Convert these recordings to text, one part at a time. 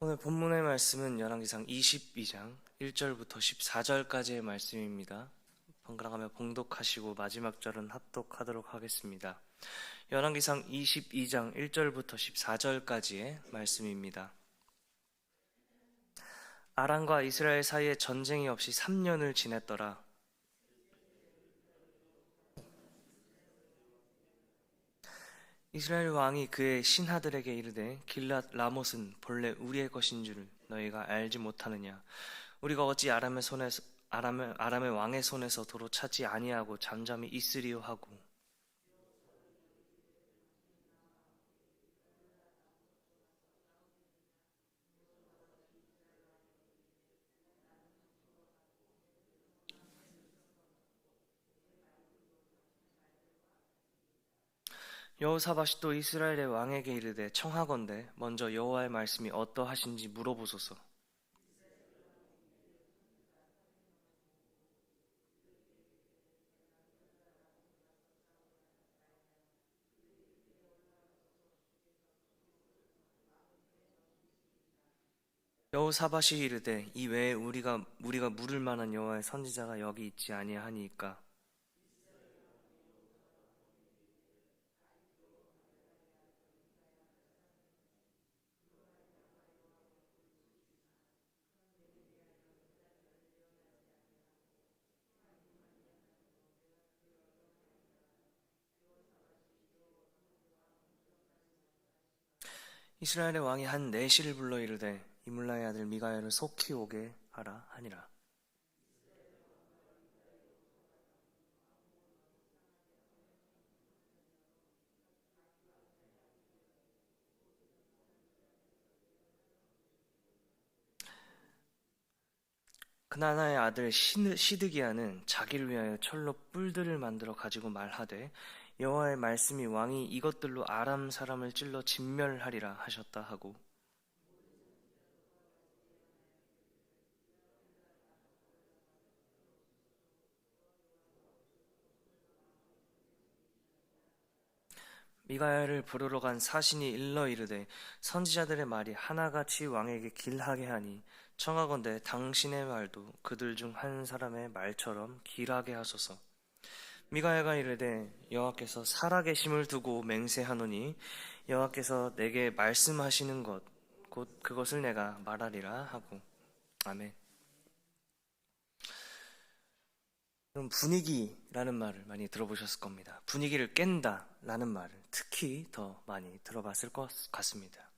오늘 본문의 말씀은 열왕기상 22장 1절부터 14절까지의 말씀입니다. 번갈아가며 봉독하시고 마지막 절은 합독하도록 하겠습니다. 열왕기상 22장 1절부터 14절까지의 말씀입니다. 아람과 이스라엘 사이에 전쟁이 없이 3년을 지냈더라. 이스라엘 왕이 그의 신하들에게 이르되 길랏 라못은 본래 우리의 것인 줄을 너희가 알지 못하느냐. 우리가 어찌 아람의 왕의 손에서 도로 찾지 아니하고 잠잠히 있으리요 하고, 여호사밧이 또 이스라엘의 왕에게 이르되 청하건대 먼저 여호와의 말씀이 어떠하신지 물어보소서. 여호사밧이 이르되 이 외에 우리가 물을 만한 여호와의 선지자가 여기 있지 아니하니까. 이스라엘의 왕이 한 내시를 불러 이르되 이물라의 아들 미가야를 속히 오게 하라 하니라. 그나나의 아들 시드기야는 자기를 위하여 철로 뿔들을 만들어 가지고 말하되 여호와의 말씀이 왕이 이것들로 아람 사람을 찔러 진멸하리라 하셨다 하고, 미가야를 부르러 간 사신이 일러 이르되 선지자들의 말이 하나같이 왕에게 길하게 하니 청하건대 당신의 말도 그들 중 한 사람의 말처럼 길하게 하소서. 미가야가 이르되 여호와께서 살아계심을 두고 맹세하노니 여호와께서 내게 말씀하시는 것 곧 그것을 내가 말하리라 하고. 아멘. 그럼 분위기라는 말을 많이 들어보셨을 겁니다. 분위기를 깬다 라는 말을 특히 더 많이 들어봤을 것 같습니다.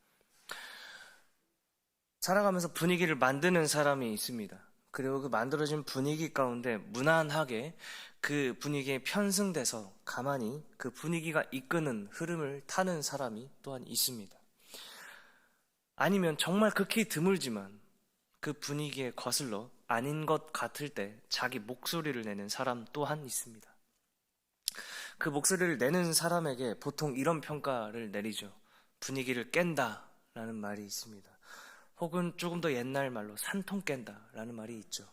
살아가면서 분위기를 만드는 사람이 있습니다. 그리고 그 만들어진 분위기 가운데 무난하게 그 분위기에 편승돼서 가만히 그 분위기가 이끄는 흐름을 타는 사람이 또한 있습니다. 아니면 정말 극히 드물지만 그 분위기에 거슬러 아닌 것 같을 때 자기 목소리를 내는 사람 또한 있습니다. 그 목소리를 내는 사람에게 보통 이런 평가를 내리죠. 분위기를 깬다 라는 말이 있습니다. 혹은 조금 더 옛날 말로 산통 깬다 라는 말이 있죠.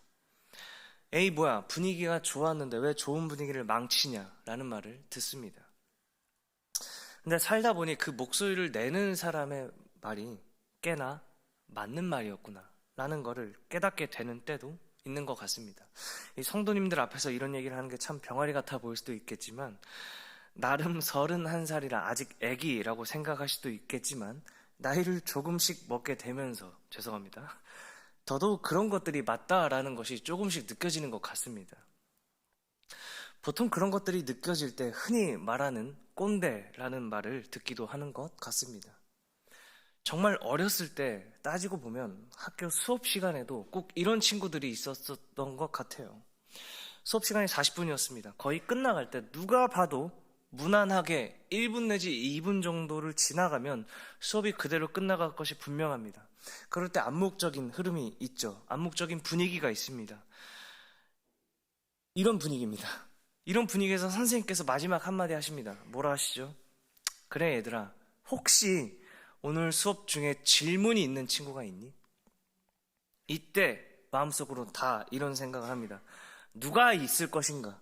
에이 뭐야, 분위기가 좋았는데 왜 좋은 분위기를 망치냐 라는 말을 듣습니다. 근데 살다 보니 그 목소리를 내는 사람의 말이 꽤나 맞는 말이었구나 라는 거를 깨닫게 되는 때도 있는 것 같습니다. 이 성도님들 앞에서 이런 얘기를 하는 게 참 병아리 같아 보일 수도 있겠지만, 나름 31살이라 아직 애기라고 생각할 수도 있겠지만, 나이를 조금씩 먹게 되면서 죄송합니다. 더더욱 그런 것들이 맞다라는 것이 조금씩 느껴지는 것 같습니다. 보통 그런 것들이 느껴질 때 흔히 말하는 꼰대라는 말을 듣기도 하는 것 같습니다. 정말 어렸을 때 따지고 보면 학교 수업 시간에도 꼭 이런 친구들이 있었던 것 같아요. 수업 시간이 40분이었습니다. 거의 끝나갈 때 누가 봐도 무난하게 1분 내지 2분 정도를 지나가면 수업이 그대로 끝나갈 것이 분명합니다. 그럴 때 암묵적인 흐름이 있죠. 암묵적인 분위기가 있습니다. 이런 분위기입니다. 이런 분위기에서 선생님께서 마지막 한마디 하십니다. 뭐라 하시죠? 그래 얘들아, 혹시 오늘 수업 중에 질문이 있는 친구가 있니? 이때 마음속으로 다 이런 생각을 합니다. 누가 있을 것인가?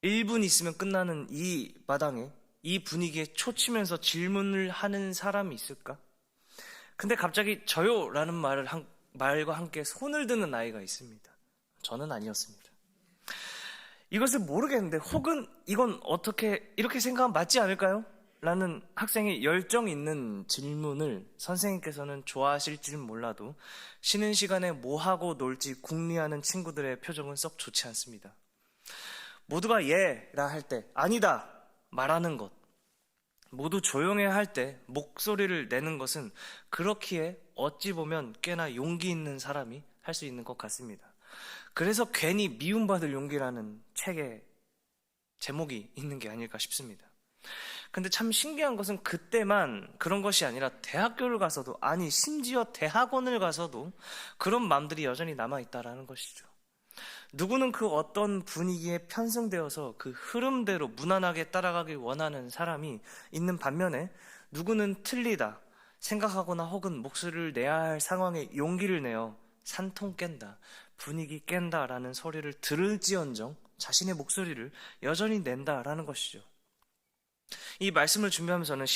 1분 있으면 끝나는 이 마당에 이 분위기에 초치면서 질문을 하는 사람이 있을까? 근데 갑자기 저요라는 말과 함께 손을 드는 아이가 있습니다. 저는 아니었습니다. 이것을 모르겠는데 혹은 이건 어떻게 이렇게 생각하면 맞지 않을까요? 라는 학생의 열정 있는 질문을 선생님께서는 좋아하실지는 몰라도 쉬는 시간에 뭐하고 놀지 궁리하는 친구들의 표정은 썩 좋지 않습니다. 모두가 예라 할 때 아니다 말하는 것, 모두 조용해야 할 때 목소리를 내는 것은 그렇기에 어찌 보면 꽤나 용기 있는 사람이 할 수 있는 것 같습니다. 그래서 괜히 미움받을 용기라는 책에 제목이 있는 게 아닐까 싶습니다. 근데 참 신기한 것은 그때만 그런 것이 아니라 대학교를 가서도, 아니 심지어 대학원을 가서도 그런 마음들이 여전히 남아있다라는 것이죠. 누구는 그 어떤 분위기에 편승되어서 그 흐름대로 무난하게 따라가길 원하는 사람이 있는 반면에 누구는 틀리다 생각하거나 혹은 목소리를 내야 할 상황에 용기를 내어 산통 깬다, 분위기 깬다라는 소리를 들을지언정 자신의 목소리를 여전히 낸다라는 것이죠. 이 말씀을 준비하면서는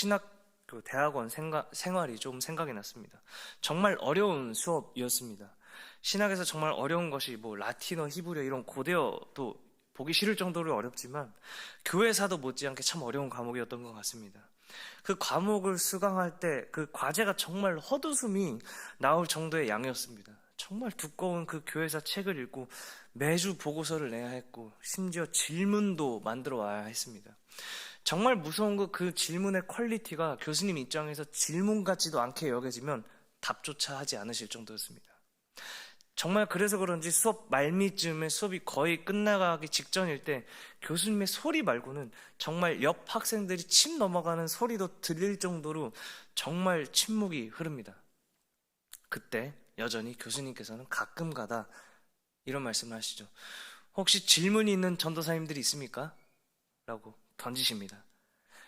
대학원 생활이 좀 생각이 났습니다. 정말 어려운 수업이었습니다. 신학에서 정말 어려운 것이 라틴어, 히브리어 이런 고대어도 보기 싫을 정도로 어렵지만 교회사도 못지않게 참 어려운 과목이었던 것 같습니다. 그 과목을 수강할 때 그 과제가 정말 헛웃음이 나올 정도의 양이었습니다. 정말 두꺼운 그 교회사 책을 읽고 매주 보고서를 내야 했고 심지어 질문도 만들어 와야 했습니다. 정말 무서운 그 질문의 퀄리티가 교수님 입장에서 질문 같지도 않게 여겨지면 답조차 하지 않으실 정도였습니다. 정말 그래서 그런지 수업 말미쯤에 수업이 거의 끝나가기 직전일 때 교수님의 소리 말고는 정말 옆 학생들이 침 넘어가는 소리도 들릴 정도로 정말 침묵이 흐릅니다. 그때 여전히 교수님께서는 가끔 가다 이런 말씀을 하시죠. 혹시 질문이 있는 전도사님들이 있습니까? 라고 던지십니다.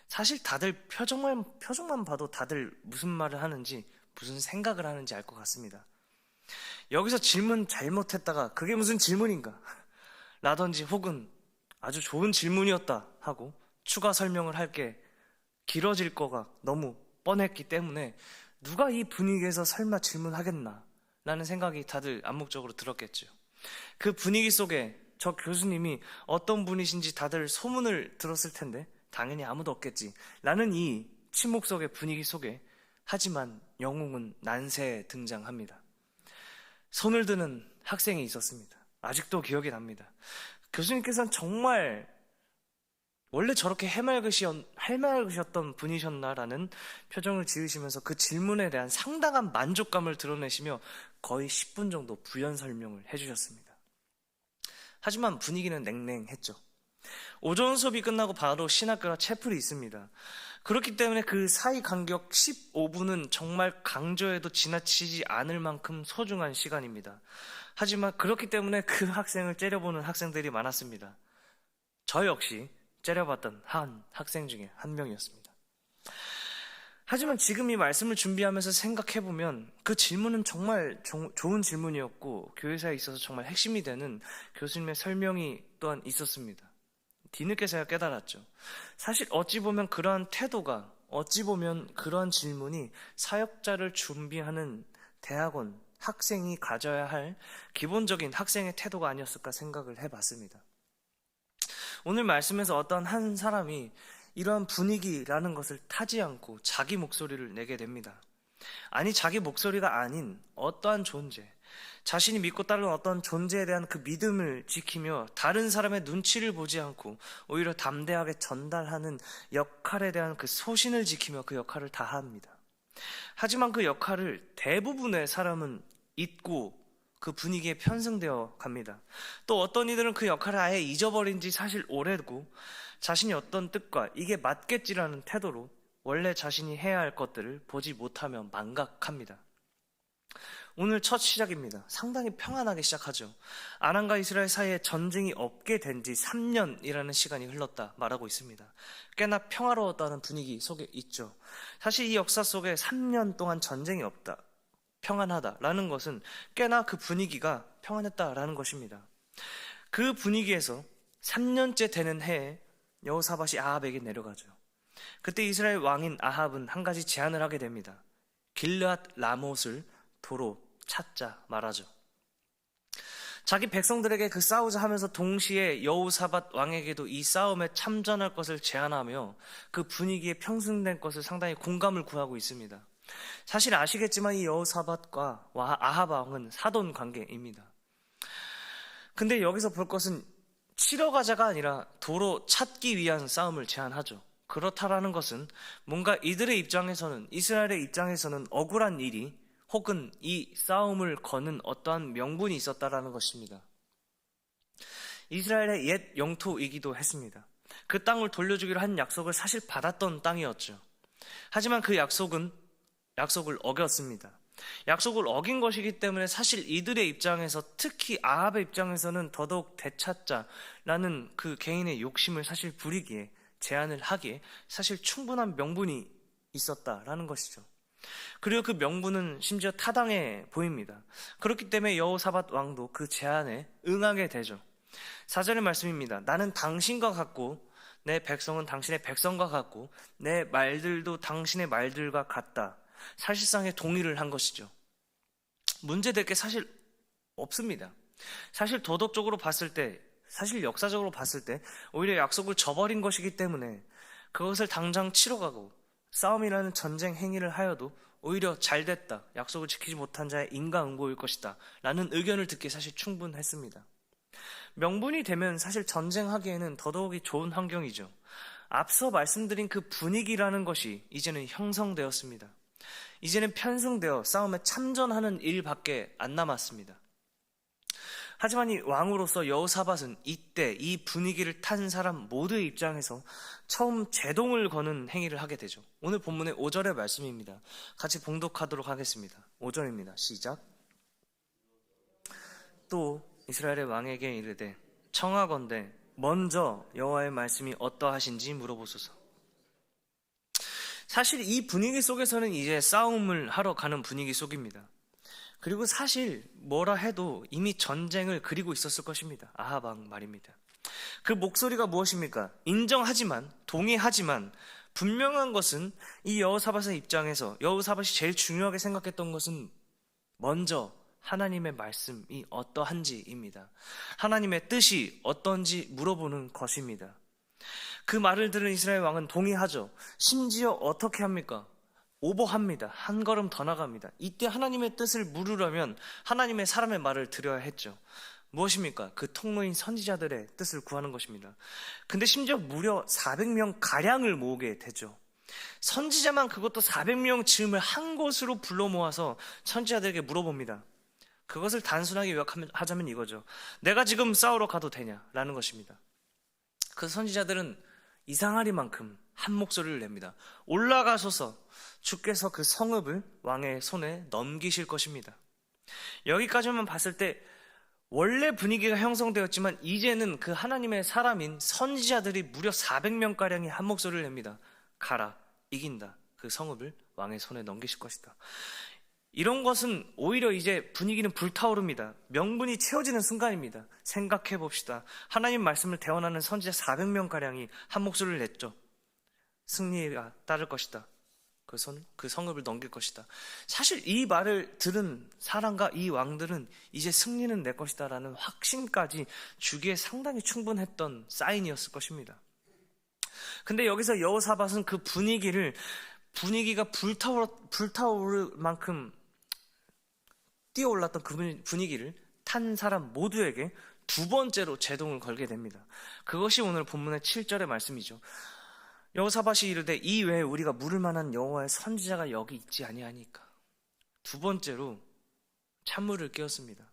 사실 다들 표정만 봐도 다들 무슨 말을 하는지 무슨 생각을 하는지 알 것 같습니다. 여기서 질문 잘못했다가 그게 무슨 질문인가? 라든지 혹은 아주 좋은 질문이었다 하고 추가 설명을 할 게 길어질 거가 너무 뻔했기 때문에 누가 이 분위기에서 설마 질문하겠나? 라는 생각이 다들 암묵적으로 들었겠죠. 그 분위기 속에 저 교수님이 어떤 분이신지 다들 소문을 들었을 텐데 당연히 아무도 없겠지 라는 이 침묵 속의 분위기 속에 하지만 영웅은 난세에 등장합니다. 손을 드는 학생이 있었습니다. 아직도 기억이 납니다. 교수님께서는 정말 원래 저렇게 해맑으셨던 분이셨나라는 표정을 지으시면서 그 질문에 대한 상당한 만족감을 드러내시며 거의 10분 정도 부연 설명을 해주셨습니다. 하지만 분위기는 냉랭했죠. 오전 수업이 끝나고 바로 신학교와 채플이 있습니다. 그렇기 때문에 그 사이 간격 15분은 정말 강조해도 지나치지 않을 만큼 소중한 시간입니다. 하지만 그렇기 때문에 그 학생을 째려보는 학생들이 많았습니다. 저 역시 째려봤던 한 학생 중에 한 명이었습니다. 하지만 지금 이 말씀을 준비하면서 생각해보면 그 질문은 정말 좋은 질문이었고 교회사에 있어서 정말 핵심이 되는 교수님의 설명이 또한 있었습니다. 뒤늦게서야 깨달았죠. 사실 어찌 보면 그러한 태도가, 어찌 보면 그러한 질문이 사역자를 준비하는 대학원 학생이 가져야 할 기본적인 학생의 태도가 아니었을까 생각을 해봤습니다. 오늘 말씀에서 어떤 한 사람이 이러한 분위기라는 것을 타지 않고 자기 목소리를 내게 됩니다. 아니 자기 목소리가 아닌 어떠한 존재, 자신이 믿고 따르는 어떤 존재에 대한 그 믿음을 지키며 다른 사람의 눈치를 보지 않고 오히려 담대하게 전달하는 역할에 대한 그 소신을 지키며 그 역할을 다합니다. 하지만 그 역할을 대부분의 사람은 잊고 그 분위기에 편승되어 갑니다. 또 어떤 이들은 그 역할을 아예 잊어버린 지 사실 오래고 자신이 어떤 뜻과 이게 맞겠지라는 태도로 원래 자신이 해야 할 것들을 보지 못하며 망각합니다. 오늘 첫 시작입니다. 상당히 평안하게 시작하죠. 아람과 이스라엘 사이에 전쟁이 없게 된 지 3년이라는 시간이 흘렀다 말하고 있습니다. 꽤나 평화로웠다는 분위기 속에 있죠. 사실 이 역사 속에 3년 동안 전쟁이 없다, 평안하다라는 것은 꽤나 그 분위기가 평안했다라는 것입니다. 그 분위기에서 3년째 되는 해에 여호사밧이 아합에게 내려가죠. 그때 이스라엘 왕인 아합은 한 가지 제안을 하게 됩니다. 길르앗 라못을 도로 찾자 말하죠. 자기 백성들에게 그 싸우자 하면서 동시에 여호사밧 왕에게도 이 싸움에 참전할 것을 제안하며 그 분위기에 평승된 것을 상당히 공감을 구하고 있습니다. 사실 아시겠지만 이 여호사밧과 아합 왕은 사돈 관계입니다. 근데 여기서 볼 것은 치러 가자가 아니라 도로 찾기 위한 싸움을 제안하죠. 그렇다라는 것은 뭔가 이들의 입장에서는, 이스라엘의 입장에서는 억울한 일이 혹은 이 싸움을 거는 어떠한 명분이 있었다라는 것입니다. 이스라엘의 옛 영토이기도 했습니다. 그 땅을 돌려주기로 한 약속을 사실 받았던 땅이었죠. 하지만 그 약속을 어겼습니다. 약속을 어긴 것이기 때문에 사실 이들의 입장에서, 특히 아합의 입장에서는 더더욱 되찾자라는 그 개인의 욕심을 사실 부리기에, 제안을 하기에 사실 충분한 명분이 있었다라는 것이죠. 그리고 그 명분은 심지어 타당해 보입니다. 그렇기 때문에 여호사밧 왕도 그 제안에 응하게 되죠. 4절의 말씀입니다. 나는 당신과 같고 내 백성은 당신의 백성과 같고 내 말들도 당신의 말들과 같다. 사실상의 동의를 한 것이죠. 문제될 게 사실 없습니다. 사실 도덕적으로 봤을 때, 사실 역사적으로 봤을 때 오히려 약속을 저버린 것이기 때문에 그것을 당장 치러 가고 싸움이라는 전쟁 행위를 하여도 오히려 잘됐다, 약속을 지키지 못한 자의 인과응보일 것이다 라는 의견을 듣기에 사실 충분했습니다. 명분이 되면 사실 전쟁하기에는 더더욱이 좋은 환경이죠. 앞서 말씀드린 그 분위기라는 것이 이제는 형성되었습니다. 이제는 편승되어 싸움에 참전하는 일밖에 안 남았습니다. 하지만 이 왕으로서 여호사밧은 이때 이 분위기를 탄 사람 모두의 입장에서 처음 제동을 거는 행위를 하게 되죠. 오늘 본문의 5절의 말씀입니다. 같이 봉독하도록 하겠습니다. 5절입니다. 시작. 또 이스라엘의 왕에게 이르되 청하건대 먼저 여호와의 말씀이 어떠하신지 물어보소서. 사실 이 분위기 속에서는 이제 싸움을 하러 가는 분위기 속입니다. 그리고 사실 뭐라 해도 이미 전쟁을 그리고 있었을 것입니다. 아합 왕 말입니다. 그 목소리가 무엇입니까? 인정하지만, 동의하지만 분명한 것은 이 여호사밧의 입장에서 여호사밧이 제일 중요하게 생각했던 것은 먼저 하나님의 말씀이 어떠한지입니다. 하나님의 뜻이 어떤지 물어보는 것입니다. 그 말을 들은 이스라엘 왕은 동의하죠. 심지어 어떻게 합니까? 오버합니다. 한 걸음 더 나갑니다. 이때 하나님의 뜻을 물으려면 하나님의 사람의 말을 들어야 했죠. 무엇입니까? 그 통로인 선지자들의 뜻을 구하는 것입니다. 근데 심지어 무려 400명 가량을 모으게 되죠. 선지자만 그것도 400명 즈음을 한 곳으로 불러 모아서 선지자들에게 물어봅니다. 그것을 단순하게 요약하자면 이거죠. 내가 지금 싸우러 가도 되냐라는 것입니다. 그 선지자들은 이상하리만큼 한 목소리를 냅니다. 올라가소서, 주께서 그 성읍을 왕의 손에 넘기실 것입니다. 여기까지만 봤을 때 원래 분위기가 형성되었지만 이제는 그 하나님의 사람인 선지자들이 무려 400명가량이 한 목소리를 냅니다. 가라, 이긴다. 그 성읍을 왕의 손에 넘기실 것이다. 이런 것은 오히려 이제 분위기는 불타오릅니다. 명분이 채워지는 순간입니다. 생각해 봅시다. 하나님 말씀을 대언하는 선지자 400명가량이 한 목소리를 냈죠. 승리가 따를 것이다. 그 성읍을 넘길 것이다. 사실 이 말을 들은 사람과 이 왕들은 이제 승리는 내 것이다 라는 확신까지 주기에 상당히 충분했던 사인이었을 것입니다. 근데 여기서 여호사밧은 그 분위기가 불타오를 만큼 뛰어올랐던 그 분위기를 탄 사람 모두에게 두 번째로 제동을 걸게 됩니다. 그것이 오늘 본문의 7절의 말씀이죠. 여호사밧이 이르되 이 외에 우리가 물을 만한 여호와의 선지자가 여기 있지 아니하니까. 두 번째로 찬물을 끼얹습니다.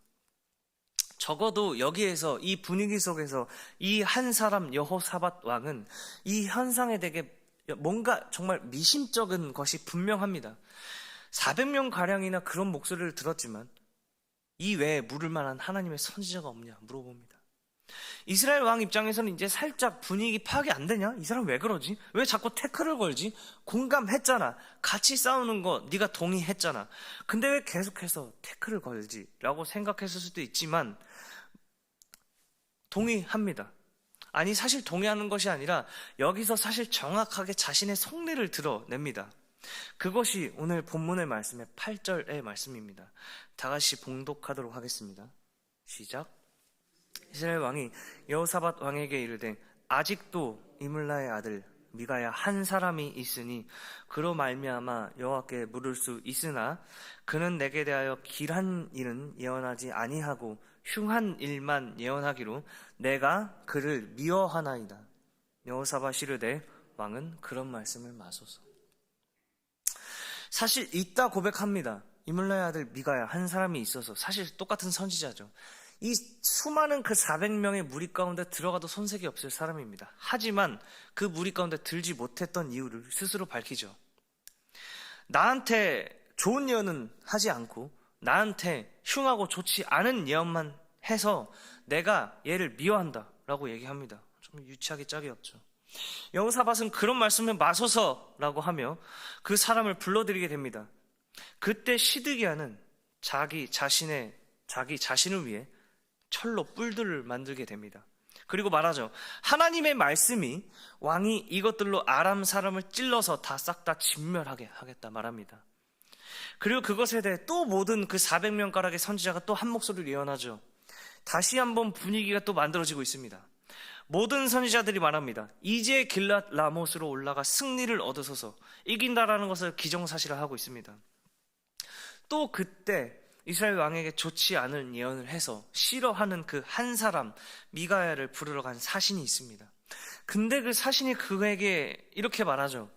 적어도 여기에서 이 분위기 속에서 이 한 사람 여호사밧 왕은 이 현상에 대해 뭔가 정말 미심쩍은 것이 분명합니다. 400명 가량이나 그런 목소리를 들었지만 이 외에 물을 만한 하나님의 선지자가 없냐 물어봅니다. 이스라엘 왕 입장에서는 이제 살짝 분위기 파악이 안 되냐? 이 사람 왜 그러지? 왜 자꾸 태클을 걸지? 공감했잖아. 같이 싸우는 거 네가 동의했잖아. 근데 왜 계속해서 태클을 걸지? 라고 생각했을 수도 있지만 동의합니다. 아니 사실 동의하는 것이 아니라 여기서 사실 정확하게 자신의 속내를 드러냅니다. 그것이 오늘 본문의 말씀의 8절의 말씀입니다. 다 같이 봉독하도록 하겠습니다. 시작. 이스라엘 왕이 여호사밧 왕에게 이르되 아직도 이물라의 아들 미가야 한 사람이 있으니 그로 말미암아 여호와께 물을 수 있으나 그는 내게 대하여 길한 일은 예언하지 아니하고 흉한 일만 예언하기로 내가 그를 미워하나이다. 여호사밧이 이르되 왕은 그런 말씀을 마소서. 사실 있다 고백합니다. 이물라의 아들 미가야 한 사람이 있어서 사실 똑같은 선지자죠. 이 수많은 그 400명의 무리 가운데 들어가도 손색이 없을 사람입니다. 하지만 그 무리 가운데 들지 못했던 이유를 스스로 밝히죠. 나한테 좋은 예언은 하지 않고 나한테 흉하고 좋지 않은 예언만 해서 내가 얘를 미워한다 라고 얘기합니다. 좀 유치하게 짝이 없죠. 여호사밧은 그런 말씀을 마소서라고 하며 그 사람을 불러들이게 됩니다. 그때 시드기야는 자기 자신을 위해 철로 뿔들을 만들게 됩니다. 그리고 말하죠. 하나님의 말씀이 왕이 이것들로 아람 사람을 찔러서 다 싹 다 진멸하게 하겠다 말합니다. 그리고 그것에 대해 또 모든 그 400명 가락의 선지자가 또 한 목소리를 예언하죠. 다시 한번 분위기가 또 만들어지고 있습니다. 모든 선지자들이 말합니다. 이제 길랏 라못으로 올라가 승리를 얻어서서 이긴다라는 것을 기정사실을 하고 있습니다. 또 그때 이스라엘 왕에게 좋지 않은 예언을 해서 싫어하는 그 한 사람 미가야를 부르러 간 사신이 있습니다. 근데 그 사신이 그에게 이렇게 말하죠.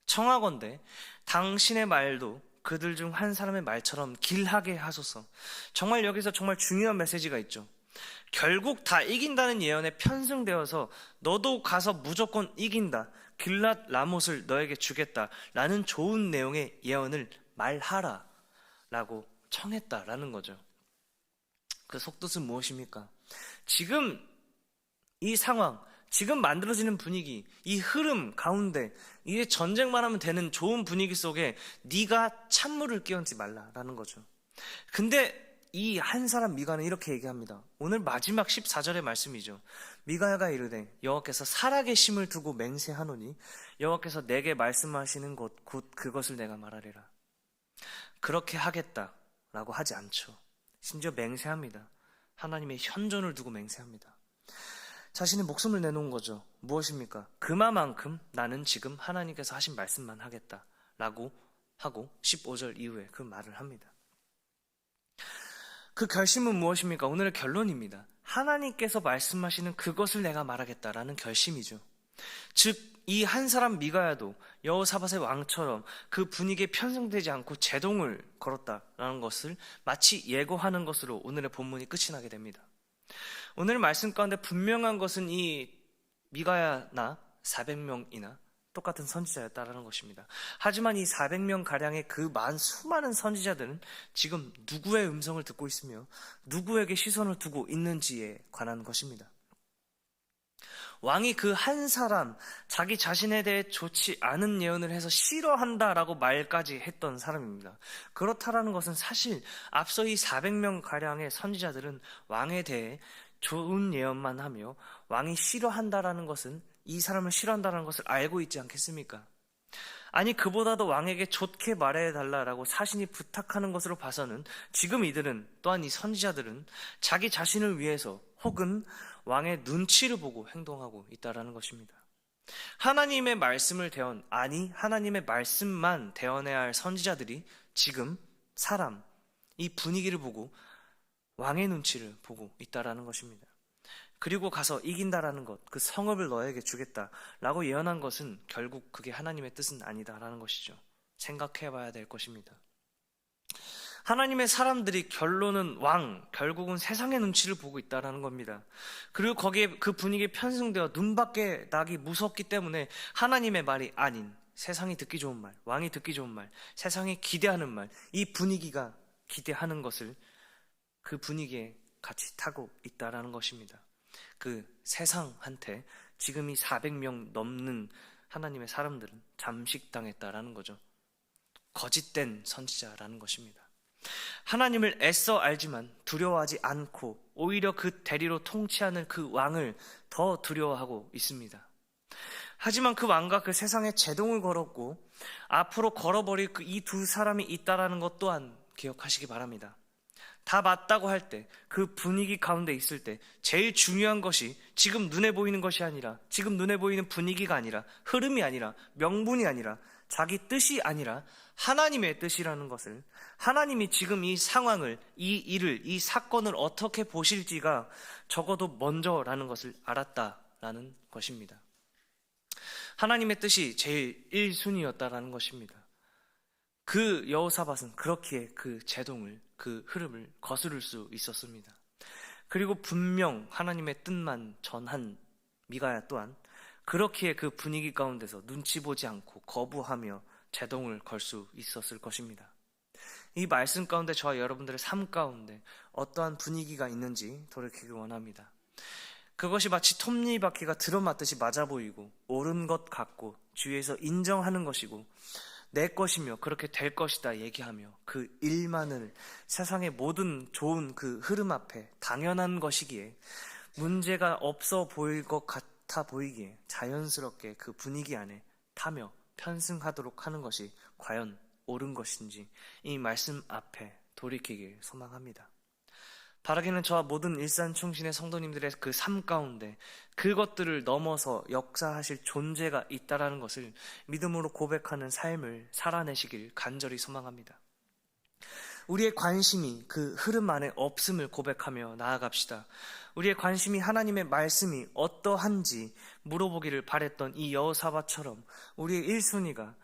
청하건대 당신의 말도 그들 중 한 사람의 말처럼 길하게 하소서. 정말 여기서 정말 중요한 메시지가 있죠. 결국 다 이긴다는 예언에 편승되어서 너도 가서 무조건 이긴다. 길랏 라못을 너에게 주겠다. 라는 좋은 내용의 예언을 말하라. 라고 청했다라는 거죠. 그 속뜻은 무엇입니까? 지금 이 상황, 지금 만들어지는 분위기, 이 흐름 가운데 이제 전쟁만 하면 되는 좋은 분위기 속에 네가 찬물을 끼얹지 말라라는 거죠. 근데 이 한 사람 미가는 이렇게 얘기합니다. 오늘 마지막 14절의 말씀이죠. 미가야가 이르되 여호와께서 살아계심을 두고 맹세하노니 여호와께서 내게 말씀하시는 것 곧 그것을 내가 말하리라. 그렇게 하겠다라고 하지 않죠. 심지어 맹세합니다. 하나님의 현존을 두고 맹세합니다. 자신의 목숨을 내놓은 거죠. 무엇입니까? 그만큼 나는 지금 하나님께서 하신 말씀만 하겠다라고 하고 15절 이후에 그 말을 합니다. 그 결심은 무엇입니까? 오늘의 결론입니다. 하나님께서 말씀하시는 그것을 내가 말하겠다라는 결심이죠. 즉 이 한 사람 미가야도 여호사밧의 왕처럼 그 분위기에 편승되지 않고 제동을 걸었다라는 것을 마치 예고하는 것으로 오늘의 본문이 끝이 나게 됩니다. 오늘 말씀 가운데 분명한 것은 이 미가야나 400명이나 똑같은 선지자였다라는 것입니다. 하지만 이 400명 가량의 그 수많은 선지자들은 지금 누구의 음성을 듣고 있으며 누구에게 시선을 두고 있는지에 관한 것입니다. 왕이 그 한 사람, 자기 자신에 대해 좋지 않은 예언을 해서 싫어한다라고 말까지 했던 사람입니다. 그렇다라는 것은 사실 앞서 이 400명 가량의 선지자들은 왕에 대해 좋은 예언만 하며 왕이 싫어한다라는 것은 이 사람을 싫어한다는 것을 알고 있지 않겠습니까? 아니 그보다도 왕에게 좋게 말해달라고 사신이 부탁하는 것으로 봐서는 지금 이들은 또한 이 선지자들은 자기 자신을 위해서 혹은 왕의 눈치를 보고 행동하고 있다라는 것입니다. 하나님의 말씀을 하나님의 말씀만 대언해야 할 선지자들이 지금 이 분위기를 보고 왕의 눈치를 보고 있다라는 것입니다. 그리고 가서 이긴다라는 것, 그 성읍을 너에게 주겠다라고 예언한 것은 결국 그게 하나님의 뜻은 아니다라는 것이죠. 생각해봐야 될 것입니다. 하나님의 사람들이 결론은 결국은 세상의 눈치를 보고 있다라는 겁니다. 그리고 거기에 그 분위기에 편승되어 눈밖에 나기 무섭기 때문에 하나님의 말이 아닌 세상이 듣기 좋은 말, 왕이 듣기 좋은 말, 세상이 기대하는 말, 이 분위기가 기대하는 것을 그 분위기에 같이 타고 있다라는 것입니다. 그 세상한테 지금 이 400명 넘는 하나님의 사람들은 잠식당했다라는 거죠. 거짓된 선지자라는 것입니다. 하나님을 애써 알지만 두려워하지 않고 오히려 그 대리로 통치하는 그 왕을 더 두려워하고 있습니다. 하지만 그 왕과 그 세상에 제동을 걸었고 앞으로 걸어버릴 그 이 두 사람이 있다라는 것 또한 기억하시기 바랍니다. 다 맞다고 할 때, 그 분위기 가운데 있을 때 제일 중요한 것이 지금 눈에 보이는 것이 아니라, 지금 눈에 보이는 분위기가 아니라, 흐름이 아니라, 명분이 아니라, 자기 뜻이 아니라 하나님의 뜻이라는 것을, 하나님이 지금 이 상황을, 이 일을, 이 사건을 어떻게 보실지가 적어도 먼저라는 것을 알았다라는 것입니다. 하나님의 뜻이 제일 1순위였다라는 것입니다. 그 여호사밧은 그렇기에 그 제동을, 그 흐름을 거스를 수 있었습니다. 그리고 분명 하나님의 뜻만 전한 미가야 또한 그렇기에 그 분위기 가운데서 눈치 보지 않고 거부하며 제동을 걸 수 있었을 것입니다. 이 말씀 가운데 저와 여러분들의 삶 가운데 어떠한 분위기가 있는지 돌이키기 원합니다. 그것이 마치 톱니바퀴가 들어맞듯이 맞아 보이고 옳은 것 같고 주위에서 인정하는 것이고 내 것이며 그렇게 될 것이다 얘기하며 그 일만을 세상의 모든 좋은 그 흐름 앞에 당연한 것이기에 문제가 없어 보일 것 같아 보이기에 자연스럽게 그 분위기 안에 타며 편승하도록 하는 것이 과연 옳은 것인지 이 말씀 앞에 돌이키길 소망합니다. 바라기는 저와 모든 일산충신의 성도님들의 그 삶 가운데 그것들을 넘어서 역사하실 존재가 있다라는 것을 믿음으로 고백하는 삶을 살아내시길 간절히 소망합니다. 우리의 관심이 그 흐름 안에 없음을 고백하며 나아갑시다. 우리의 관심이 하나님의 말씀이 어떠한지 물어보기를 바랬던 이 여호사밧처럼 우리의 1순위가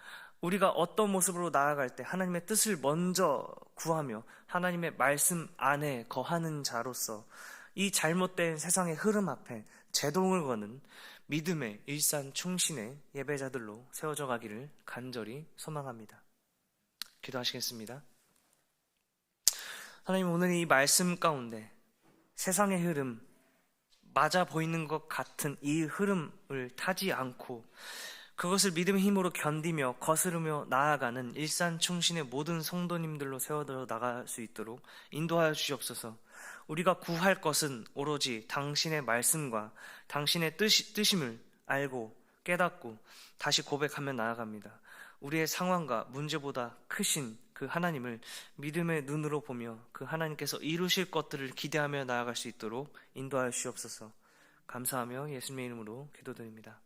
우리가 어떤 모습으로 나아갈 때 하나님의 뜻을 먼저 구하며 하나님의 말씀 안에 거하는 자로서 이 잘못된 세상의 흐름 앞에 제동을 거는 믿음의 일산충신의 예배자들로 세워져 가기를 간절히 소망합니다. 기도하시겠습니다. 하나님, 오늘 이 말씀 가운데 세상의 흐름, 맞아 보이는 것 같은 이 흐름을 타지 않고 그것을 믿음의 힘으로 견디며 거스르며 나아가는 일산충신의 모든 성도님들로 세워져 나갈 수 있도록 인도하여 주시옵소서. 우리가 구할 것은 오로지 당신의 말씀과 당신의 뜻임을 알고 깨닫고 다시 고백하며 나아갑니다. 우리의 상황과 문제보다 크신 그 하나님을 믿음의 눈으로 보며 그 하나님께서 이루실 것들을 기대하며 나아갈 수 있도록 인도하여 주시옵소서. 감사하며 예수님의 이름으로 기도드립니다.